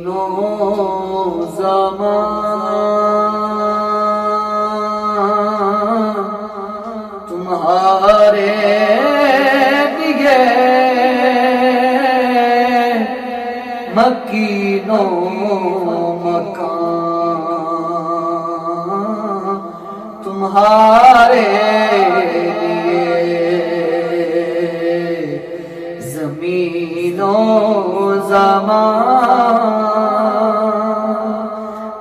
و زمان تمہارے لیے مکین و مکان تمہارے لیے زمین و زمان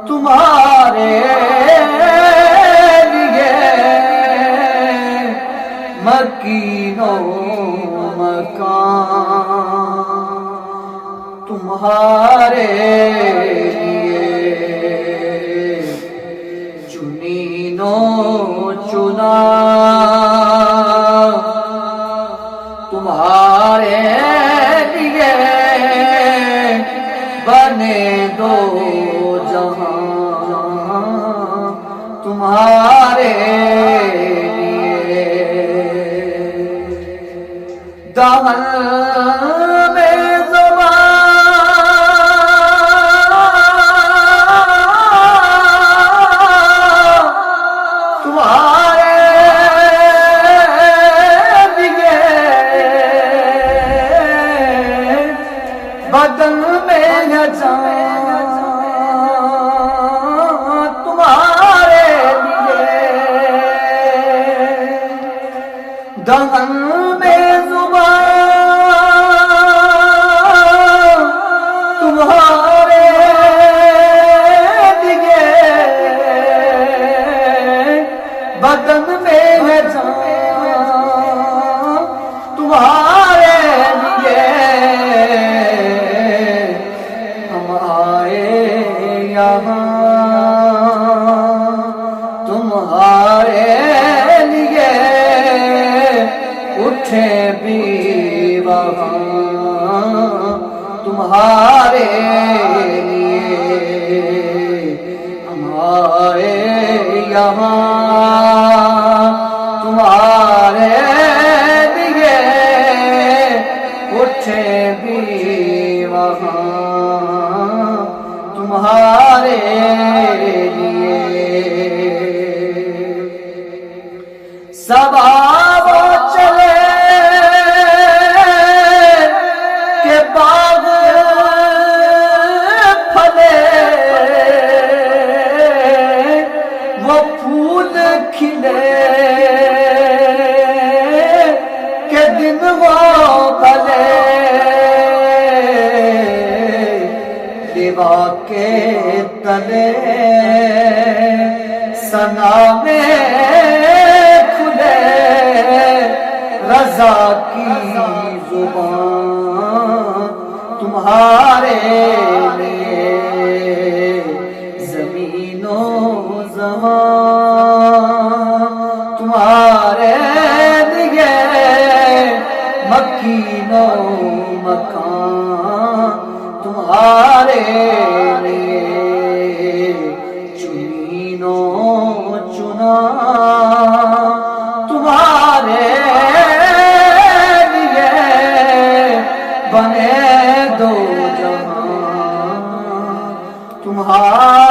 تمہارے لیے مکین و مکان تمہارے لیے چنین و چنا تمہارے لیے بنے دو جہاں تمہارے لیے دامن میں بدن میں ہے جان تمہارے لیے دہن میں زبان تمہارے لیے بدن میں ہے جان تمہارے لیے تمہارے لیے اٹھے بھی وہاں تمہارے لیے ہم آئے یہاں تمہارے لیے اٹھے بھی وہاں تمہارے لیے صبا وہ چلے کہ باغ پھلے وہ پھول کھلے کہ دن وہ بھلے دیوا کے تلے ثنا میں کھلے رضا کی زبان تمہارے لیے زمین و زمان تمہارے لیے مکین و مکان تمہارے لیے چنین و چنا تمہارے لیے بنے دو جہاں تمہارے